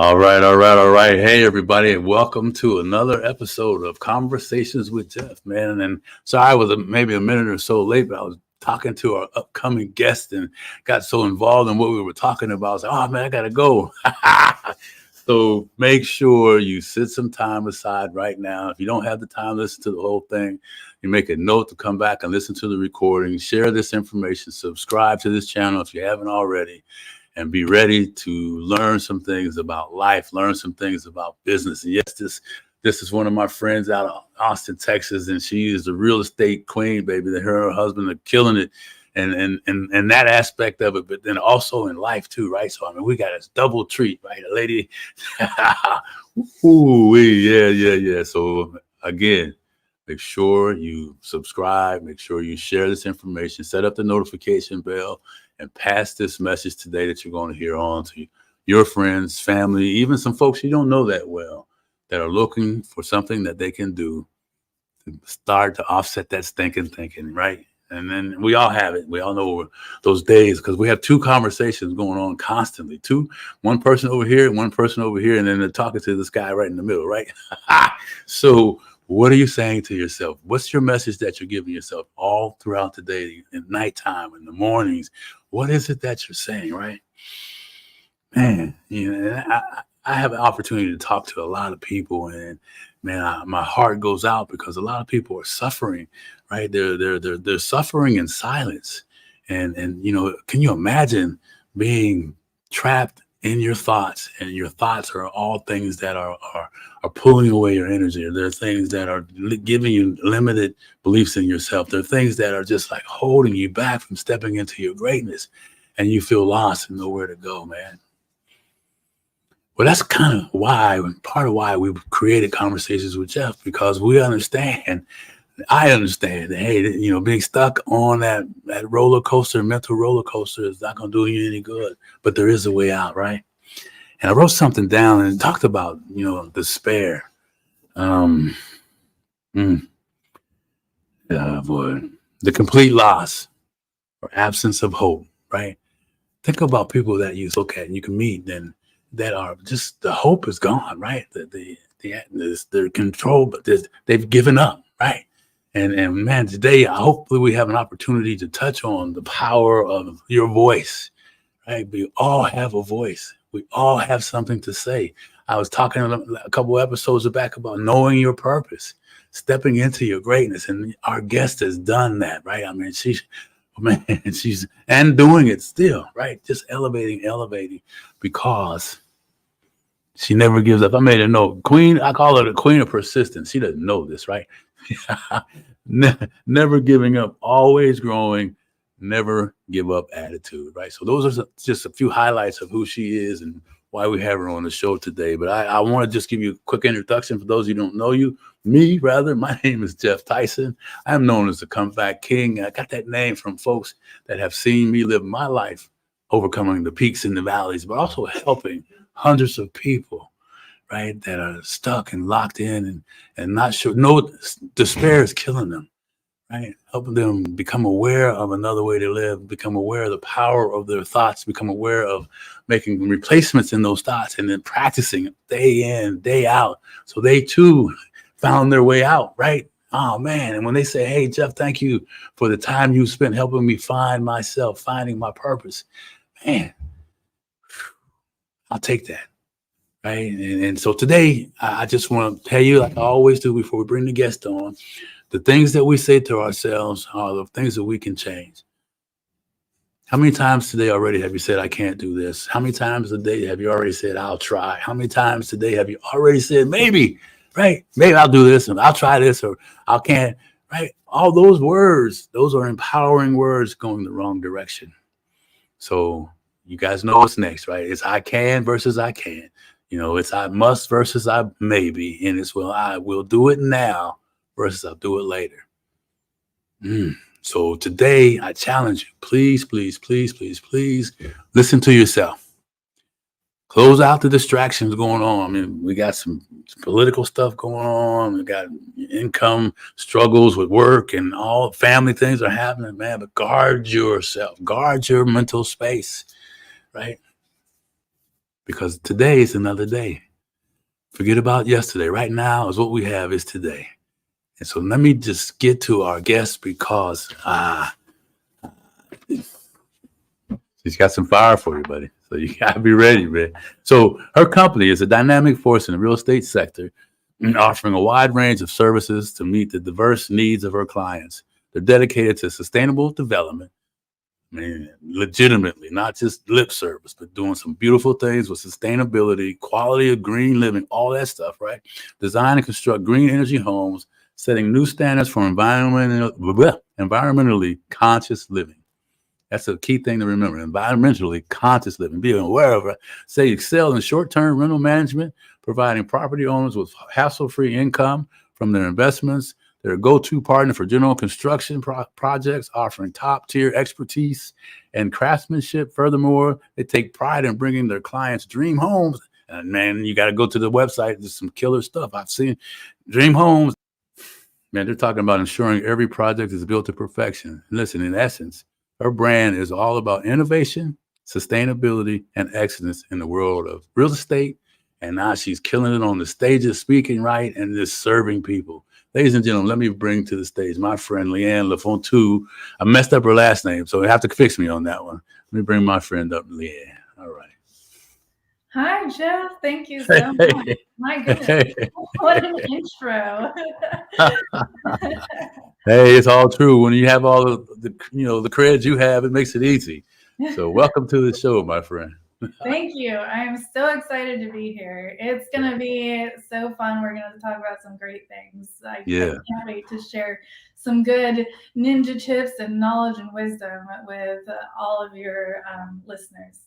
All right. Hey, everybody, and welcome to another episode of Conversations with Geoff, man. And sorry I was maybe a minute or so late, but I was talking to our upcoming guest and got so involved in what we were talking about. I was like, oh, man, I got to go. So make sure you set some time aside right now. If you don't have the time to listen to the whole thing, you make a note to come back and listen to the recording, share this information, subscribe to this channel if you haven't already, and be ready to learn some things about life, learn some things about business. And yes, this is one of my friends out of Austin, Texas, and she is the real estate queen, baby. That her and her husband are killing it, and that aspect of it, but then also in life too, right? So I mean, we got a double treat, right? A lady, ooh, yeah. So again, make sure you subscribe, make sure you share this information, set up the notification bell, and pass this message today that you're going to hear on to your friends, family, even some folks you don't know that well that are looking for something that they can do to start to offset that stinking thinking, right? And then we all have it. We all know those days because we have two conversations going on constantly. One person over here, one person over here, and then they're talking to this guy right in the middle, right? So what are you saying to yourself? What's your message that you're giving yourself all throughout the day, at nighttime, in the mornings? What is it that you're saying, right? Man, I have an opportunity to talk to a lot of people, and man, my heart goes out because a lot of people are suffering, right? They're suffering in silence, and can you imagine being trapped in your thoughts, and your thoughts are all things that are pulling away your energy. There are things that are giving you limited beliefs in yourself. There are things that are just like holding you back from stepping into your greatness, and you feel lost and nowhere to go, man. Well, that's kind of part of why we've created Conversations with Geoff, because I understand that, hey, being stuck on that roller coaster, mental roller coaster, is not going to do you any good, but there is a way out, right? And I wrote something down and talked about, despair. Boy, the complete loss or absence of hope, right? Think about people that you look at and you can meet, and that are just, the hope is gone, right? They're controlled, but they've given up, right? And man, today, hopefully we have an opportunity to touch on the power of your voice, right? We all have a voice. We all have something to say. I was talking a couple episodes back about knowing your purpose, stepping into your greatness, and our guest has done that, right? I mean, she's and doing it still, right? Just elevating, because she never gives up. I made a note. Queen, I call her the queen of persistence. She doesn't know this, right? Never giving up, always growing, never give up attitude, right? So those are just a few highlights of who she is and why we have her on the show today. But I want to just give you a quick introduction for those who don't know me. My name is Geoff Tyson. I'm known as the Comeback King. I got that name from folks that have seen me live my life, overcoming the peaks and the valleys, but also helping hundreds of people, right, that are stuck and locked in and not sure. No, despair is killing them, right? Helping them become aware of another way to live, become aware of the power of their thoughts, become aware of making replacements in those thoughts, and then practicing day in, day out. So they too found their way out, right? Oh man. And when they say, hey, Geoff, thank you for the time you spent helping me find myself, finding my purpose, man, I'll take that. Right. And so today, I just want to tell you, like I always do before we bring the guest on, the things that we say to ourselves are the things that we can change. How many times today already have you said, I can't do this? How many times a day have you already said, I'll try? How many times today have you already said, maybe, right? Maybe I'll do this, and I'll try this, or I can't, right? All those words, those are empowering words going the wrong direction. So you guys know what's next, right? It's I can versus I can't. It's I must versus I maybe, and it's I will do it now versus I'll do it later. So today I challenge you, please listen to yourself. Close out the distractions going on. I mean, we got some political stuff going on. We got income struggles with work, and all family things are happening, man. But guard yourself, guard your mental space, right? because today is another day. Forget about yesterday. Right now is what we have is today. And so let me just get to our guest because she's got some fire for you, buddy. So you gotta be ready, man. So her company is a dynamic force in the real estate sector, offering a wide range of services to meet the diverse needs of her clients. They're dedicated to sustainable development, man, legitimately, not just lip service, but doing some beautiful things with sustainability, quality of green living, all that stuff, right? Design and construct green energy homes, setting new standards for environmentally conscious living. That's a key thing to remember. Environmentally conscious living, being aware of it. Say excel in short-term rental management, providing property owners with hassle-free income from their investments. They're a go-to partner for general construction projects, offering top-tier expertise and craftsmanship. Furthermore, they take pride in bringing their clients dream homes. And man, you got to go to the website. There's some killer stuff I've seen. Dream homes. Man, they're talking about ensuring every project is built to perfection. Listen, in essence, her brand is all about innovation, sustainability, and excellence in the world of real estate. And now she's killing it on the stages, speaking right, and just serving people. Ladies and gentlemen, let me bring to the stage my friend LeAnn LeFortūne. I messed up her last name, so you have to fix me on that one. Let me bring my friend up, LeAnn. All right. Hi, Geoff. Thank you so much. My goodness, what an intro. Hey, it's all true. When you have all the creds you have, it makes it easy. So welcome to the show, my friend. Thank you. I'm so excited to be here. It's going to be so fun. We're going to talk about some great things. I can't wait to share some good ninja tips and knowledge and wisdom with all of your listeners.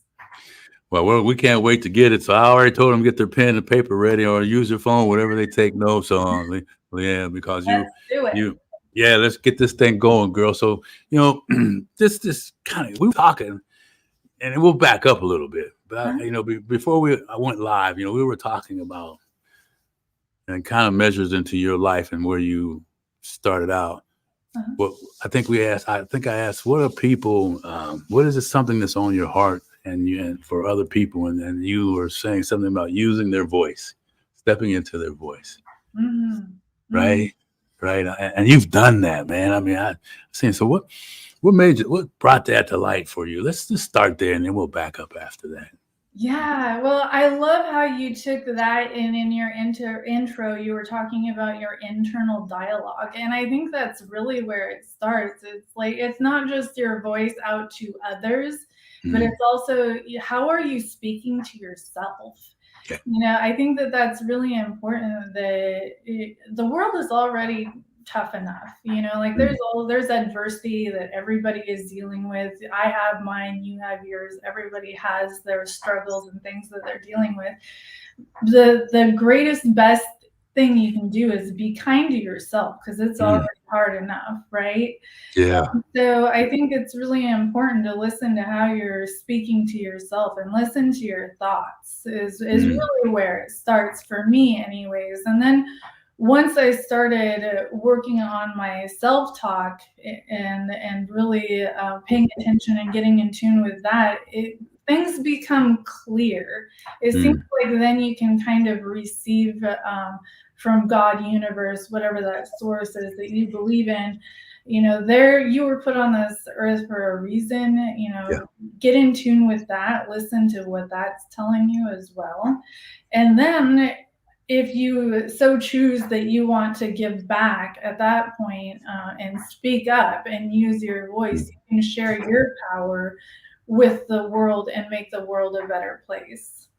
Well, we can't wait to get it. So I already told them get their pen and paper ready or use their phone, whatever they take notes on, LeAnn, because Let's do it. let's get this thing going, girl. So, this kind of, we were talking, and we'll back up a little bit. But, before I went live, we were talking about and kind of measures into your life and where you started out. Well, I think I asked, what are people, what is it something that's on your heart and for other people? And you were saying something about using their voice, stepping into their voice. Mm-hmm. Right. Right. And you've done that, man. I mean, I'm saying, so what brought that to light for you? Let's just start there and then we'll back up after that. Yeah, well, I love how you took that in your intro, you were talking about your internal dialogue. And I think that's really where it starts. It's like, it's not just your voice out to others, but it's also, how are you speaking to yourself? Yeah. I think that's really important. The world is already tough enough, there's adversity that everybody is dealing with. I have mine, you have yours, everybody has their struggles and things that they're dealing with. The greatest, best thing you can do is be kind to yourself, because it's already hard enough, right? Yeah. So I think it's really important to listen to how you're speaking to yourself and listen to your thoughts is really where it starts for me anyways. And then once I started working on my self-talk and really paying attention and getting in tune with that, things become clear. It seems like then you can kind of receive from God, universe, whatever that source is that you believe in. You were put on this earth for a reason. Get in tune with that. Listen to what that's telling you as well. And then if you so choose that you want to give back at that point and speak up and use your voice, you can share your power with the world and make the world a better place.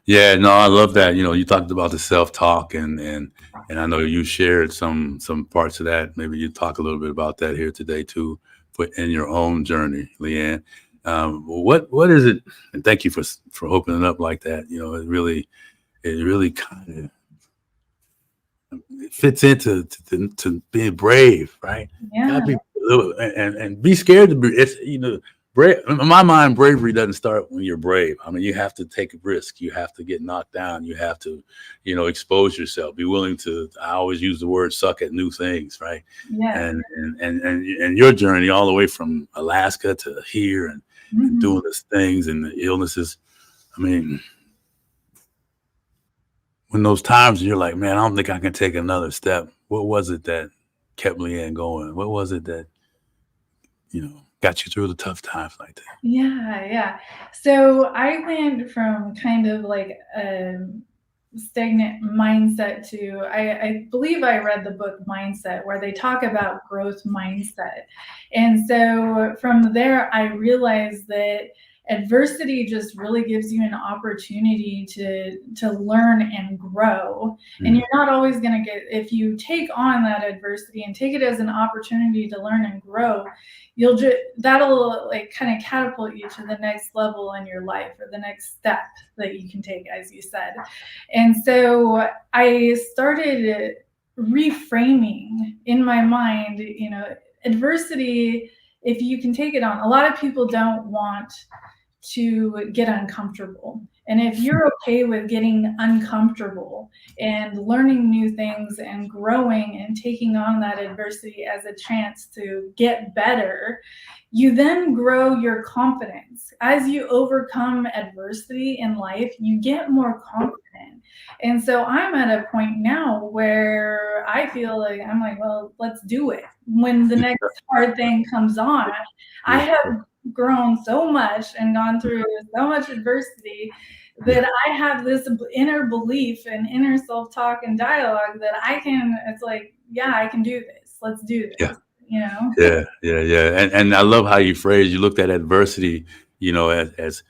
Yeah, no, I love that. You talked about the self-talk and I know you shared some parts of that. Maybe you talk a little bit about that here today too, in your own journey, LeAnn. What is it? And thank you for opening up like that. It really kind of fits into to being brave, right? Yeah. Gotta be and be scared to be. It's brave. In my mind, bravery doesn't start when you're brave. I mean, you have to take a risk. You have to get knocked down. You have to, expose yourself. Be willing to. I always use the word "suck" at new things, right? Yeah. And your journey all the way from Alaska to here and doing these things and the illnesses. I mean, when those times you're like, man, I don't think I can take another step. What was it that kept LeAnn going? What was it that, got you through the tough times like that? Yeah. So I went from kind of like a stagnant mindset to, I believe I read the book Mindset, where they talk about growth mindset. And so from there, I realized that adversity just really gives you an opportunity to learn and grow. And you're not always going to get, if you take on that adversity and take it as an opportunity to learn and grow, that'll like kind of catapult you to the next level in your life, or the next step that you can take, as you said. And so I started reframing in my mind, adversity, if you can take it on. A lot of people don't want to get uncomfortable. And if you're okay with getting uncomfortable and learning new things and growing and taking on that adversity as a chance to get better, you then grow your confidence. As you overcome adversity in life, you get more confident. And so I'm at a point now where I feel like I'm like, well, let's do it. When the next hard thing comes on, I have grown so much and gone through so much adversity that I have this inner belief and inner self-talk and dialogue that it's like, yeah, I can do this. Let's do this. Yeah. And I love how you phrase, you looked at adversity, as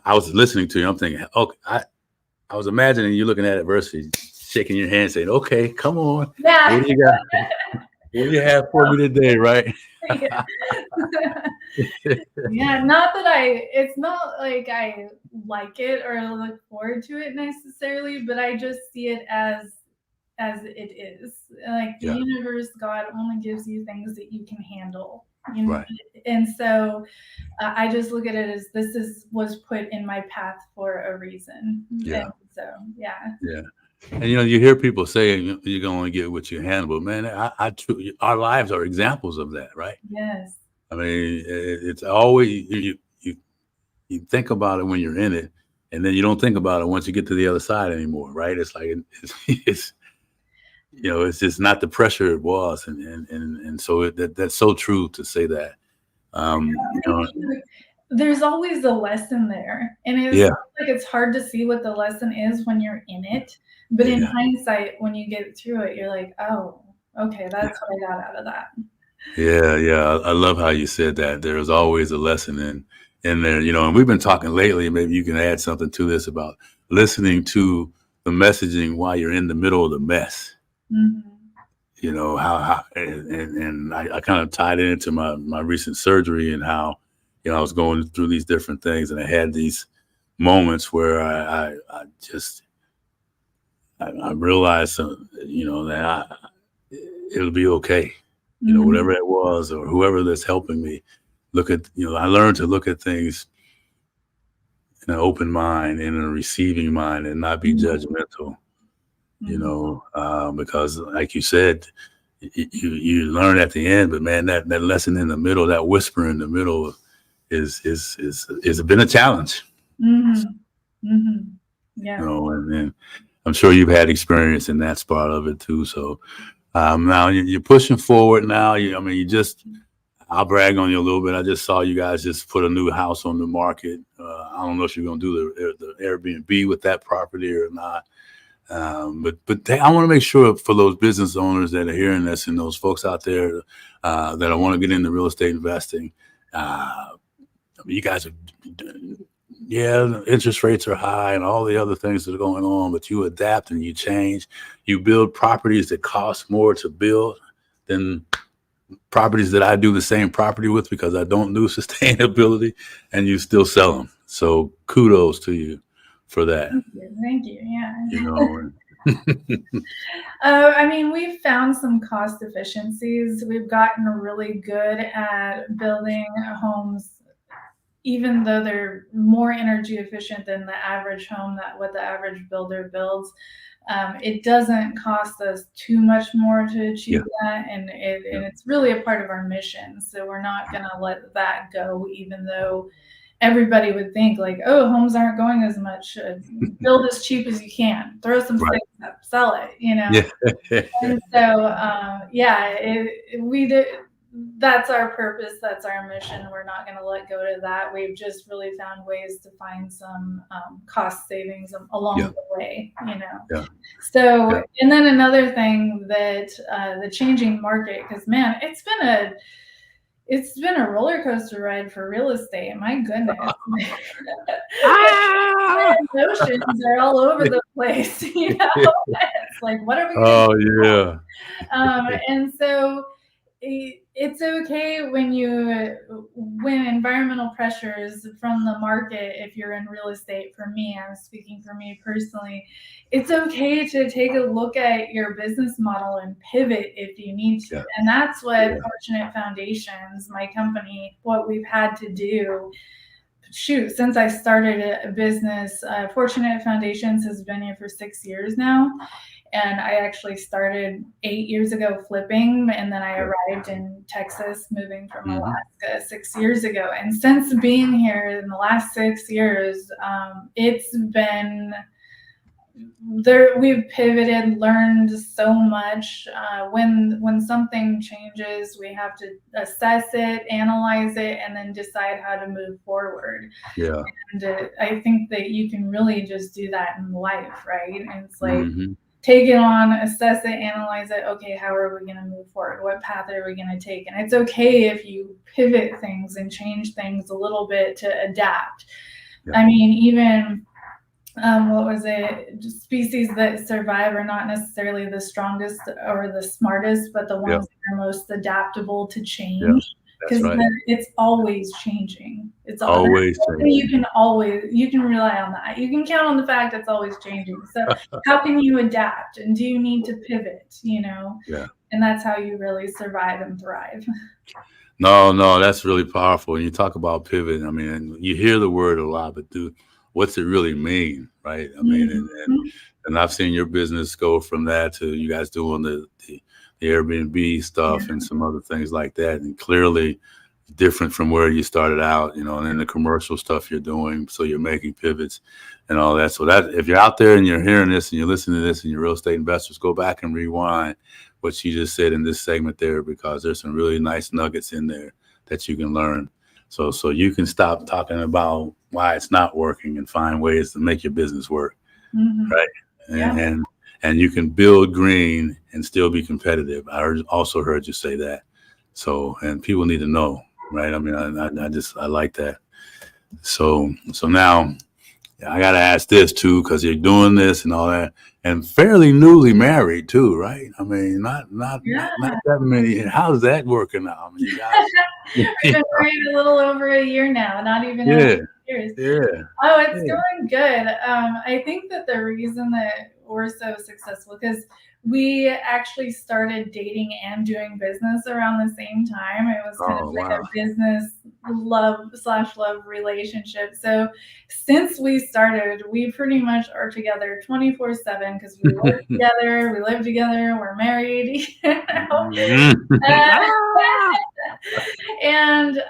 I was listening to you, I'm thinking, okay, I was imagining you looking at adversity, shaking your hand, saying, okay, come on. Yeah. What do you got? What do you have for me today, right? Yeah, it's not like I like it or look forward to it necessarily, but I just see it as it is. Like the universe, God only gives you things that you can handle. Right. And so I just look at it as was put in my path for a reason. Yeah. And so, yeah. And you hear people say you're going to only get what you handle, man. Our lives are examples of that, right? Yes. I mean, it's always you think about it when you're in it, and then you don't think about it once you get to the other side anymore, right? It's like it's just not the pressure it was, and so that's so true to say that. There's always a lesson there, and it's like it's hard to see what the lesson is when you're in it, but in hindsight, when you get through it, you're like, oh, okay, that's what I got out of that. Yeah. I love how you said that. There's always a lesson in there, and we've been talking lately, maybe you can add something to this about listening to the messaging while you're in the middle of the mess. How and I kind of tied it into my recent surgery, and how, I was going through these different things, and I had these moments where I realized, that it'll be okay. Whatever it was, or whoever that's helping me, I learned to look at things in an open mind, in a receiving mind, and not be judgmental, because like you said, you learn at the end, but man, that lesson in the middle, that whisper in the middle is been a challenge. Yeah. And I'm sure you've had experience in that part of it too. So now you're pushing forward now. I'll brag on you a little bit. I just saw you guys just put a new house on the market. I don't know if you're going to do the Airbnb with that property or not. But I want to make sure for those business owners that are hearing this, and those folks out there that want to get into real estate investing, you guys the interest rates are high and all the other things that are going on, but you adapt and you change. You build properties that cost more to build than properties that I do the same property with, because I don't do sustainability, and you still sell them. So kudos to you for that. Thank you. Yeah. We've found some cost efficiencies. We've gotten really good at building homes, even though they're more energy efficient than the average home, what the average builder builds. It doesn't cost us too much more to achieve that, and it's really a part of our mission. So we're not going to let that go, even though everybody would think like, oh, homes aren't going as much. Build as cheap as you can. Throw some sticks sell it, Yeah. And so, we did. That's our purpose. That's our mission. We're not going to let go to that. We've just really found ways to find some cost savings along Yeah. the way. Yeah. So, Yeah. and then another thing that the changing market, because man, it's been a roller coaster ride for real estate. My goodness. Ah! Emotions are all over the place. It's like, what are we going to Oh do? yeah. And so it's okay when environmental pressures from the market, if you're in real estate, for me, I'm speaking for me personally, it's okay to take a look at your business model and pivot if you need to. Yeah. And that's what Yeah. Fortunate Foundations, my company, what we've had to do. Shoot, since I started a business, Fortunate Foundations has been here for 6 years now. And I actually started 8 years ago flipping, and then I arrived in Texas, moving from Alaska 6 years ago. And since being here in the last 6 years, it's been there. We've pivoted, learned so much. When something changes, we have to assess it, analyze it, and then decide how to move forward. Yeah. And I think that you can really just do that in life, right? And it's like, Mhm. take it on, assess it, analyze it. Okay, how are we going to move forward? What path are we going to take? And it's okay if you pivot things and change things a little bit to adapt. Yeah. I mean, even what was it? Species that survive are not necessarily the strongest or the smartest, but the ones that are most adaptable to change. That's Because right. it's always changing. It's Always you changing. can rely on that. You can count on the fact it's always changing. So how can you adapt? And do you need to pivot? Yeah. And that's how you really survive and thrive. No, that's really powerful. And you talk about pivot. I mean, you hear the word a lot, but what's it really mean, right? I mean, and I've seen your business go from that to you guys doing the Airbnb stuff and some other things like that, and clearly different from where you started out, and then the commercial stuff you're doing. So you're making pivots and all that. So that if you're out there and you're hearing this and you're listening to this and you're real estate investors, go back and rewind what you just said in this segment there, because there's some really nice nuggets in there that you can learn. So you can stop talking about why it's not working and find ways to make your business work, right? And you can build green and still be competitive. I also heard you say that. So, and people need to know, right? I mean, I like that. So now I got to ask this too, because you're doing this and all that, and fairly newly married too, right? I mean, not that many. How's that working out? I mean, you guys, We've been married a little over a year now, not even yeah, 8 years. yeah. Oh, it's going good. I think that the reason that we're so successful, because we actually started dating and doing business around the same time. It was kind of like a business love relationship. So since we started, we pretty much are together 24/7, because we work together, we live together, we're married. And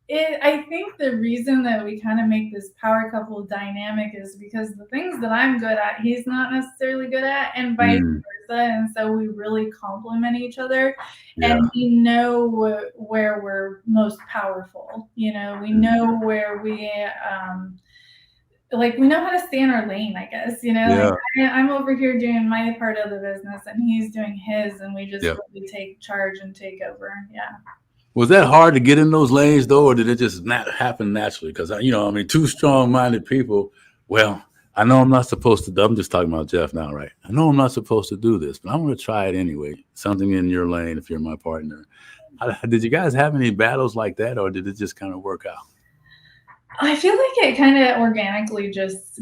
I think the reason that we kind of make this power couple dynamic is because the things that I'm good at, he's not necessarily good at, and vice versa. And so we really complement each other, and we know where we're most powerful. We know where we we know how to stay in our lane, I guess. I'm over here doing my part of the business, and he's doing his, and we just really take charge and take over. Yeah. Was that hard to get in those lanes though, or did it just not happen naturally? Because I mean, two strong-minded people. Well, I know I'm not supposed to. I'm just talking about Geoff now, right? I know I'm not supposed to do this, but I'm going to try it anyway. Something in your lane, if you're my partner. Did you guys have any battles like that, or did it just kind of work out? I feel like it kind of organically just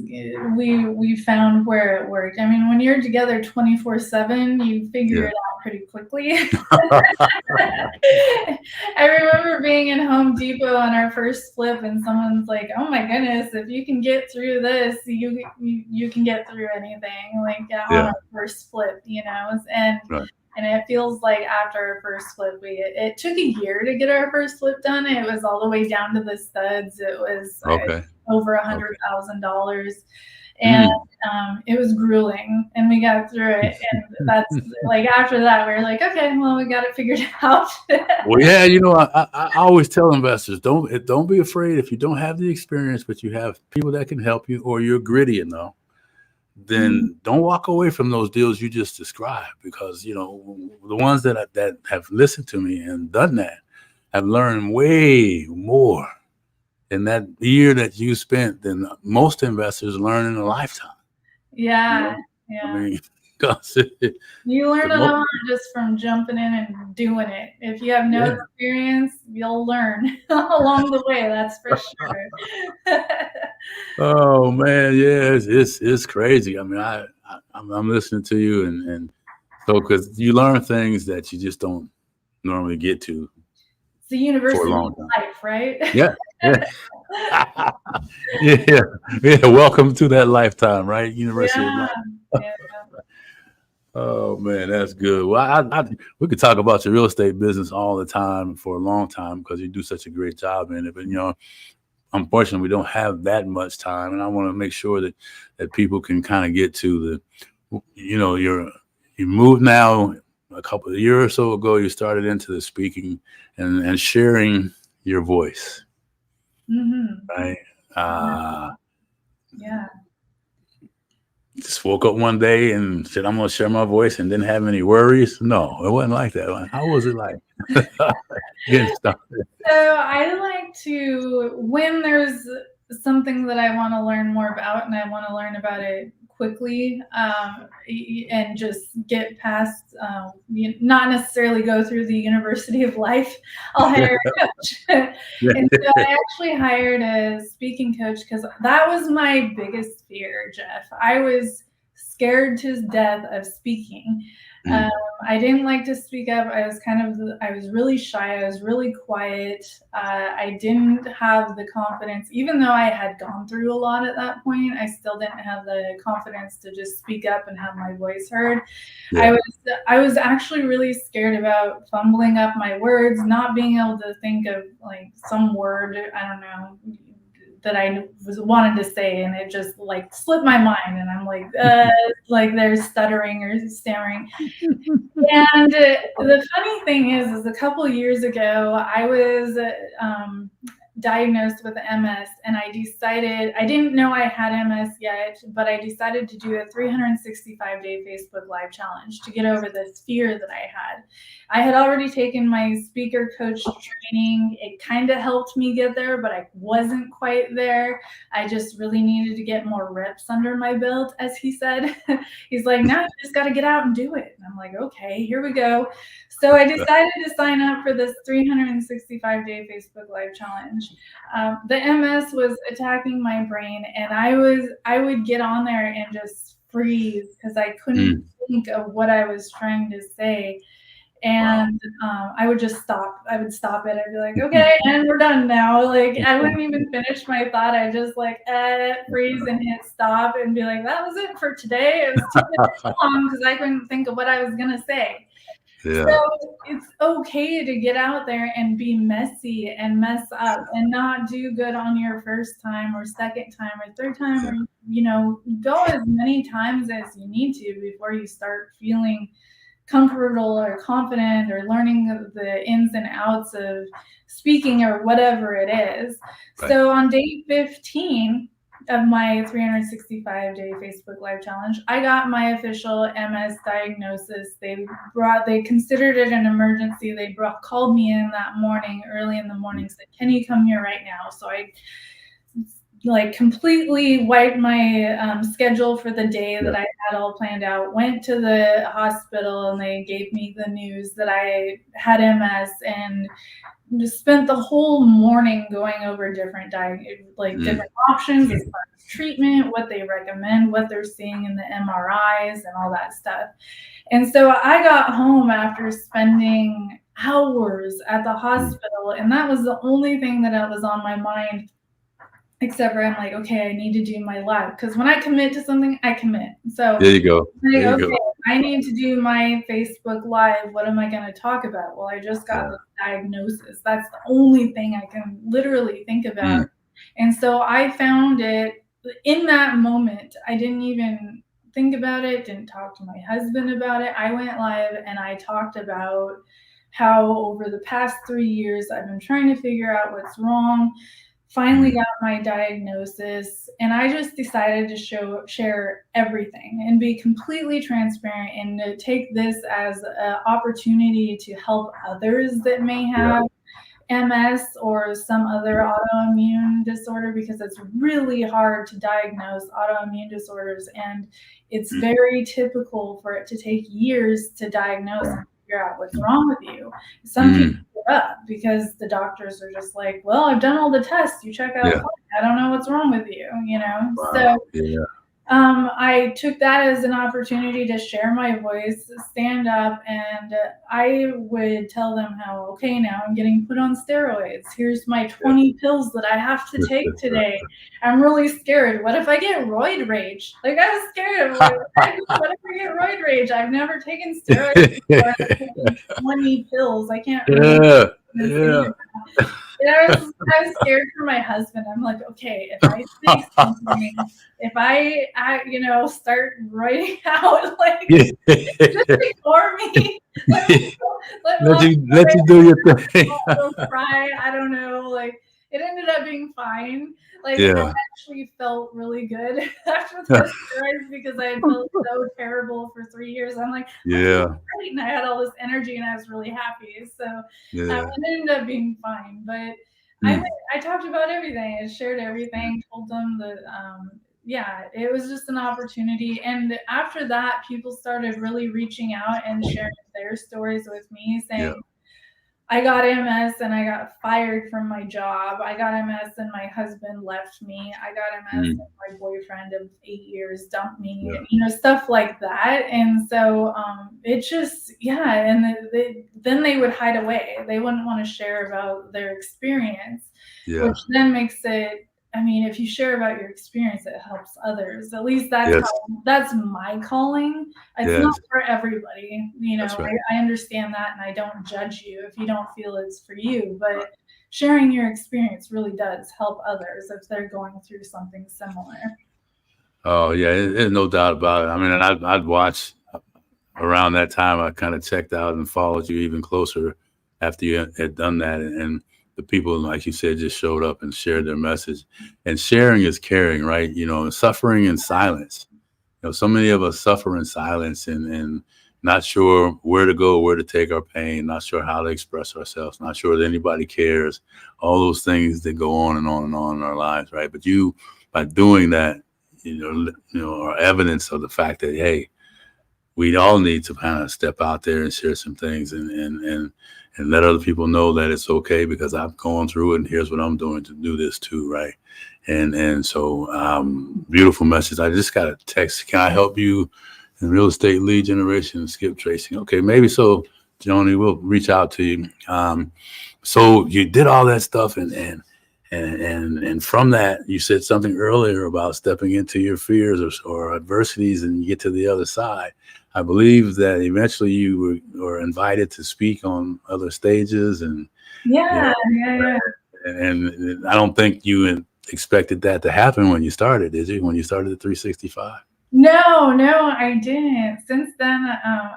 we found where it worked. I mean, when you're together 24/7, you figure it out pretty quickly. I remember being in Home Depot on our first flip, and someone's like, "Oh my goodness, if you can get through this, you can get through anything." On our first flip, and it feels like after our first flip, it took a year to get our first flip done. It was all the way down to the studs. It was over $100,000. And it was grueling, and we got through it. And that's like, after that, we were like, okay, well, we got it figured out. Well, yeah, I always tell investors, don't be afraid if you don't have the experience, but you have people that can help you, or you're gritty enough, then don't walk away from those deals you just described, because the ones that have listened to me and done that have learned way more in that year that you spent than most investors learn in a lifetime. Yeah. I mean, because you learn a lot just from jumping in and doing it. If you have no experience, you'll learn along the way. That's for sure. Oh man, yeah, it's crazy. I mean, I'm listening to you, and so, because you learn things that you just don't normally get to. It's the university of life, right? Yeah. Yeah. Welcome to that lifetime, right? University of life. Yeah. Oh man, that's good. Well, we could talk about your real estate business all the time for a long time, because you do such a great job in it. But unfortunately, we don't have that much time, and I want to make sure that people can kind of get to you moved now. A year or so ago, you started into the speaking and sharing your voice, right? Yeah. Just woke up one day and said, I'm going to share my voice, and didn't have any worries. No, it wasn't like that. How was it like getting started? So I like to, when there's something that I want to learn more about, and I want to learn about it quickly, and just get past, not necessarily go through the University of Life, I'll hire a coach. And so I actually hired a speaking coach, because that was my biggest fear, Geoff. I was scared to death of speaking. I didn't like to speak up. I was really shy. I was really quiet. I didn't have the confidence, even though I had gone through a lot at that point. I still didn't have the confidence to just speak up and have my voice heard. Yeah. I was actually really scared about fumbling up my words, not being able to think of like some word, I don't know, that I wanted to say, and it just like slipped my mind, and I'm like, like they're stuttering or stammering. And the funny thing is a couple of years ago, I was diagnosed with MS, and I didn't know I had MS yet, but I decided to do a 365-day Facebook Live challenge to get over this fear that I had. I had already taken my speaker coach training. It kind of helped me get there, but I wasn't quite there. I just really needed to get more reps under my belt, as he said. He's like, now you just got to get out and do it. And I'm like, okay, here we go. So I decided to sign up for this 365-day Facebook Live challenge. The MS was attacking my brain, and I would get on there and just freeze, because I couldn't think of what I was trying to say. And I would just stop. I would stop it. I'd be like, okay, and we're done now. Like, I wouldn't even finish my thought. I just like freeze and hit stop and be like, that was it for today. It was too long because I couldn't think of what I was gonna say. Yeah. So it's okay to get out there and be messy and mess up and not do good on your first time or second time or third time, or go as many times as you need to before you start feeling comfortable or confident or learning the ins and outs of speaking or whatever it is. Right. So on day 15 of my 365-day Facebook Live challenge, I got my official MS diagnosis. They considered it an emergency. They called me in that morning, early in the morning, said, can you come here right now? So I completely wiped my schedule for the day that I had all planned out, went to the hospital, and they gave me the news that I had MS, and just spent the whole morning going over different different options as far as treatment, what they recommend, what they're seeing in the MRIs, and all that stuff. And so I got home after spending hours at the hospital, and that was the only thing that was on my mind. Except for I'm like, okay, I need to do my live, because when I commit to something, I commit. So there you go. I need to do my Facebook Live. What am I going to talk about? Well, I just got the diagnosis. That's the only thing I can literally think about. And so I found it in that moment, I didn't even think about it, didn't talk to my husband about it. I went live and I talked about how over the past 3 years, I've been trying to figure out what's wrong, finally got my diagnosis, and I just decided to share everything and be completely transparent and to take this as an opportunity to help others that may have MS or some other autoimmune disorder, because it's really hard to diagnose autoimmune disorders, and it's very typical for it to take years to diagnose and figure out what's wrong with you. Some people give up because the doctors are just like, well, I've done all the tests, you check out fine. I don't know what's wrong with you, you know? Wow. So I took that as an opportunity to share my voice, stand up, and I would tell them how, okay, now I'm getting put on steroids. Here's my 20 pills that I have to take today. I'm really scared. What if I get roid rage? Like, I was scared of, like, what if I get roid rage? I've never taken steroids before. I've taken 20 pills. I can't really And I was scared for my husband. I'm like, okay, if I say something, if I you know, start writing out, like, just ignore me. Let you do your thing. I'll cry. I don't know. Like, it ended up being fine. Like, I actually felt really good after the steroids because I had felt so terrible for 3 years. I'm like, great, and I had all this energy and I was really happy. So it ended up being fine. But I talked about everything. I shared everything. Told them that it was just an opportunity. And after that, people started really reaching out and sharing their stories with me, saying, I got MS and I got fired from my job. I got MS and my husband left me. I got MS and my boyfriend of 8 years dumped me, you know, stuff like that. And so it just, and then they would hide away. They wouldn't want to share about their experience, which then makes it, I mean, if you share about your experience, it helps others. At least that's my calling. It's not for everybody. You know, I understand that, and I don't judge you if you don't feel it's for you. But sharing your experience really does help others if they're going through something similar. Oh yeah, there's no doubt about it. I mean, and I'd watch around that time. I kind of checked out and followed you even closer after you had done that, and the people, like you said, just showed up and shared their message. And sharing is caring, right? You know, suffering in silence. You know, so many of us suffer in silence and not sure where to go, where to take our pain, not sure how to express ourselves, not sure that anybody cares, all those things that go on and on and on in our lives, right? But you, by doing that, you know, are evidence of the fact that, hey, we all need to kind of step out there and share some things and let other people know that it's okay because I've gone through it and here's what I'm doing to do this too, right? And so beautiful message. I just got a text. Can I help you in real estate lead generation and skip tracing? Okay, maybe so, Joni, we'll reach out to you. So you did all that stuff and from that, you said something earlier about stepping into your fears or adversities and you get to the other side. I believe that eventually you were invited to speak on other stages and and I don't think you expected that to happen when you started, did you? When you started at 365? No, I didn't. Since then,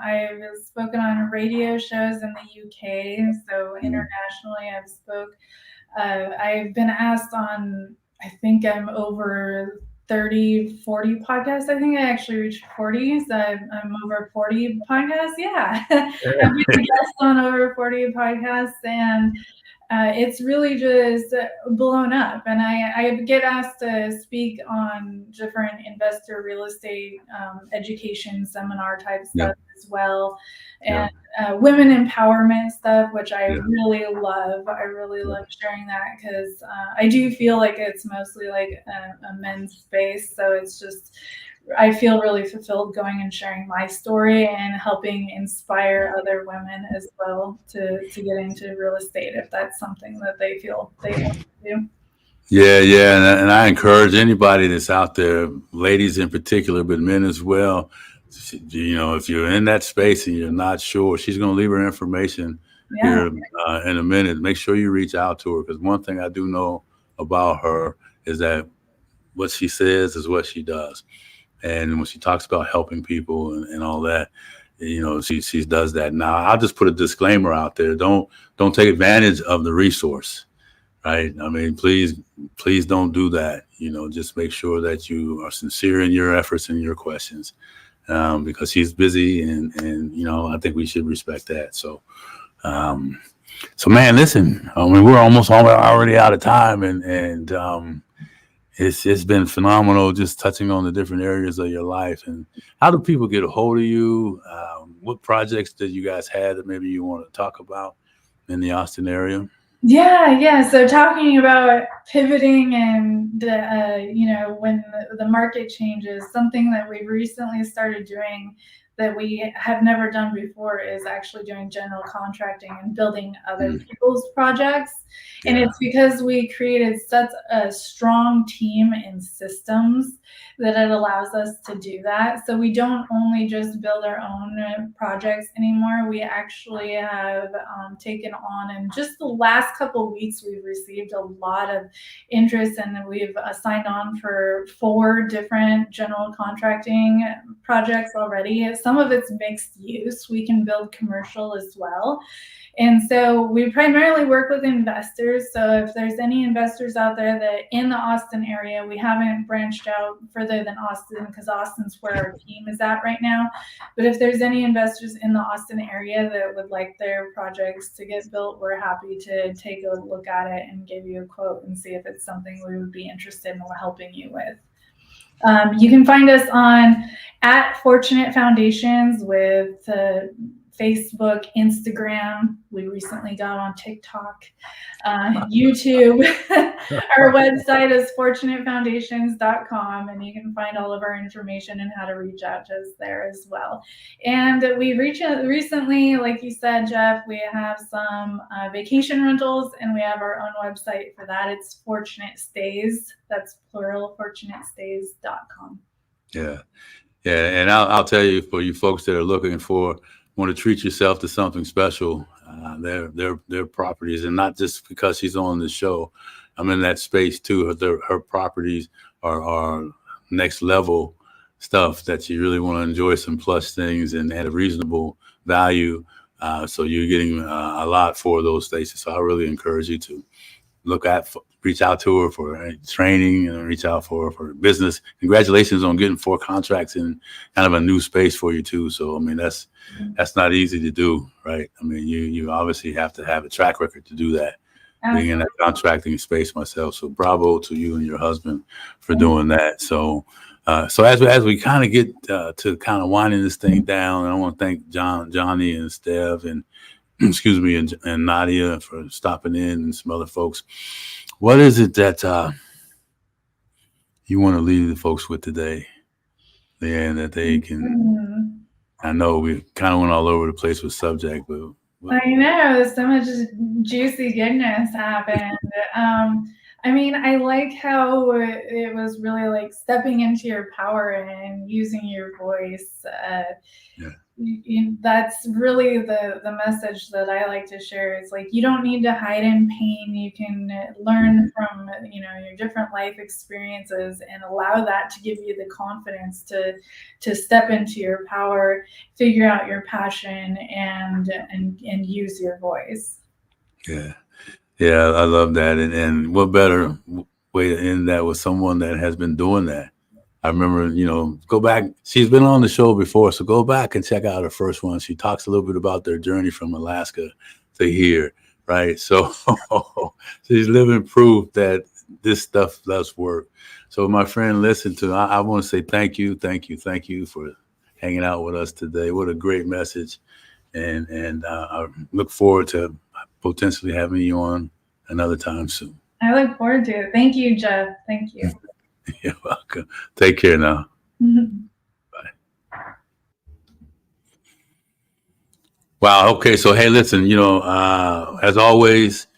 I've spoken on radio shows in the UK, so internationally I've spoke. I've been asked on, I think I'm over 30, 40 podcasts. I think I actually reached 40, so I'm over 40 podcasts. Yeah, I've been a guest on over 40 podcasts, and it's really just blown up. And I get asked to speak on different investor real estate education seminar type stuff as well. And women empowerment stuff, which I really love. I really love sharing that because I do feel like it's mostly like a men's space. So it's just, I feel really fulfilled going and sharing my story and helping inspire other women as well to get into real estate if that's something that they feel they want to do. Yeah. And I encourage anybody that's out there, ladies in particular, but men as well, you know, if you're in that space and you're not sure, she's going to leave her information here in a minute. Make sure you reach out to her because one thing I do know about her is that what she says is what she does. And when she talks about helping people and all that, you know, she does that. Now, I'll just put a disclaimer out there. Don't take advantage of the resource, right? I mean, please don't do that. You know, just make sure that you are sincere in your efforts and your questions, because she's busy, and you know, I think we should respect that. So, so man, listen, I mean, we're almost already out of time, and it's been phenomenal just touching on the different areas of your life. And how do people get a hold of you? What projects did you guys have that maybe you want to talk about in the Austin area? Yeah. So talking about pivoting and you know, when the market changes, something that we've recently started doing that we have never done before is actually doing general contracting and building other people's projects. And it's because we created such a strong team and systems that it allows us to do that. So we don't only just build our own projects anymore. We actually have taken on, in just the last couple of weeks, we've received a lot of interest, and we've signed on for 4 different general contracting projects already. Some of it's mixed use. We can build commercial as well. And so we primarily work with investors. So if there's any investors out there that in the Austin area, we haven't branched out further than Austin, because Austin's where our team is at right now. But if there's any investors in the Austin area that would like their projects to get built, we're happy to take a look at it and give you a quote and see if it's something we would be interested in helping you with. You can find us on @Fortunate Foundations with Facebook, Instagram. We recently got on TikTok, YouTube. Our website is fortunatefoundations.com, and you can find all of our information and how to reach out to us there as well. And we recently, like you said, Geoff, we have some vacation rentals, and we have our own website for that. It's Fortunate Stays. That's plural, fortunatestays.com. Yeah. And I'll tell you, for you folks that are looking want to treat yourself to something special, their properties, and not just because she's on the show. I'm in that space too. Her properties are next level stuff that you really want to enjoy, some plush things and at a reasonable value. So you're getting a lot for those spaces. So I really encourage you to reach out to her for training, and reach out for business. Congratulations on getting 4 contracts in kind of a new space for you too. So, I mean, that's not easy to do, right? I mean, you obviously have to have a track record to do that. Being in that contracting space myself. So bravo to you and your husband for doing that. So, as we kind of get to kind of winding this thing down, and I want to thank Johnny and Steph and excuse me, and Nadia for stopping in, and some other folks. What is it that you want to leave the folks with today, LeAnn, that they can? I know we kind of went all over the place with subject, but I know so much juicy goodness happened. I mean, I like how it was really like stepping into your power and using your voice. That's really the message that I like to share. Is like, you don't need to hide in pain. You can learn from your different life experiences and allow that to give you the confidence to step into your power, figure out your passion, and use your voice. Yeah, I love that. And what better way to end that with someone that has been doing that. I remember, go back. She's been on the show before, so go back and check out her first one. She talks a little bit about their journey from Alaska to here, right? So she's living proof that this stuff does work. So my friend, I want to say thank you for hanging out with us today. What a great message. And I look forward to potentially having you on another time soon. I look forward to it. Thank you, Geoff. Thank you. You're welcome. Take care now. Bye. Wow. Okay. So, hey, listen, as always,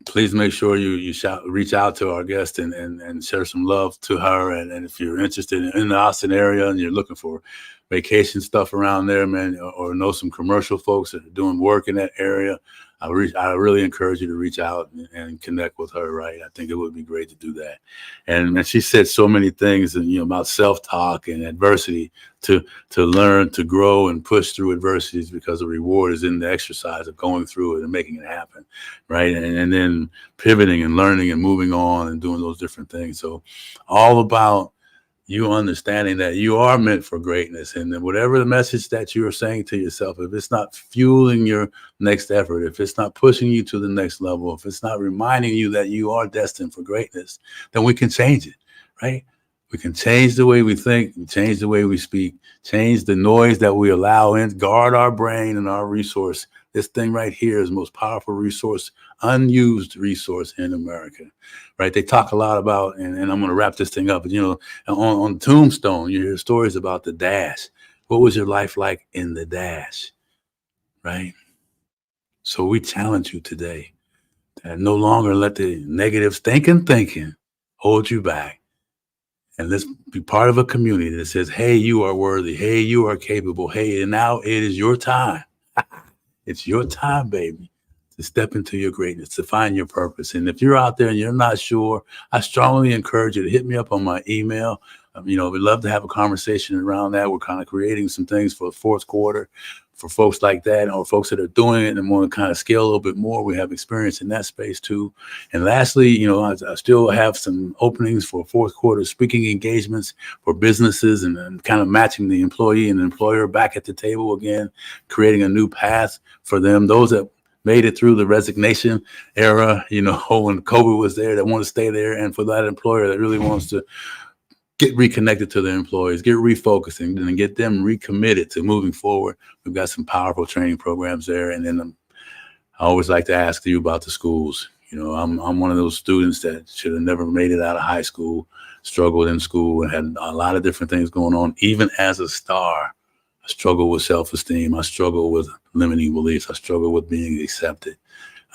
please make sure you reach out to our guest and share some love to her. And if you're interested in the Austin area and you're looking for vacation stuff around there, man, or know some commercial folks that are doing work in that area, I really encourage you to reach out and connect with her, right? I think it would be great to do that. And she said so many things, and about self-talk and adversity, to learn, to grow, and push through adversities, because the reward is in the exercise of going through it and making it happen, right? And then pivoting and learning and moving on and doing those different things. So all about you understanding that you are meant for greatness, and then whatever the message that you are saying to yourself, if it's not fueling your next effort, if it's not pushing you to the next level, if it's not reminding you that you are destined for greatness, then we can change it, right? We can change the way we think, change the way we speak, change the noise that we allow in, guard our brain and our resource. This thing right here is the most powerful resource, unused resource in America, right? They talk a lot about, and I'm going to wrap this thing up, but on Tombstone, you hear stories about the dash. What was your life like in the dash, right? So we challenge you today to no longer let the negative thinking hold you back. And let's be part of a community that says, hey, you are worthy. Hey, you are capable. Hey, and now it is your time. It's your time, baby, to step into your greatness, to find your purpose. And if you're out there and you're not sure, I strongly encourage you to hit me up on my email. We'd love to have a conversation around that. We're kind of creating some things for the fourth quarter for folks like that, or folks that are doing it and want to kind of scale a little bit more. We have experience in that space too. And lastly, I still have some openings for fourth quarter speaking engagements for businesses, and kind of matching the employee and the employer back at the table again, creating a new path for them. Those that made it through the resignation era, when COVID was there, that want to stay there. And for that employer that really wants to get reconnected to their employees, get refocusing, and get them recommitted to moving forward. We've got some powerful training programs there. And then I always like to ask you about the schools. I'm one of those students that should have never made it out of high school, struggled in school, and had a lot of different things going on. Even as a star, I struggle with self-esteem. I struggle with limiting beliefs. I struggle with being accepted.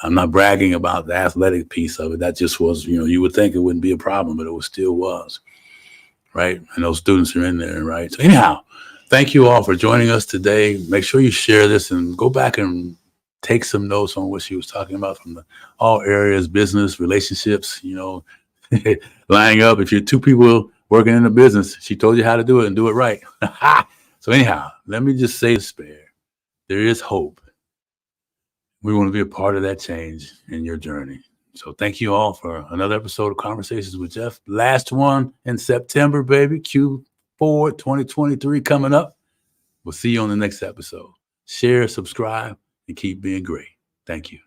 I'm not bragging about the athletic piece of it. That just was, you would think it wouldn't be a problem, but it still was. Right? And those students are in there, right? So anyhow, thank you all for joining us today. Make sure you share this and go back and take some notes on what she was talking about from all areas, business, relationships, lining up. If you're two people working in a business, she told you how to do it and do it right. So anyhow, let me just say despair. There is hope. We want to be a part of that change in your journey. So thank you all for another episode of Conversations with Geoff. Last one in September, baby. Q4 2023 coming up. We'll see you on the next episode. Share, subscribe, and keep being great. Thank you.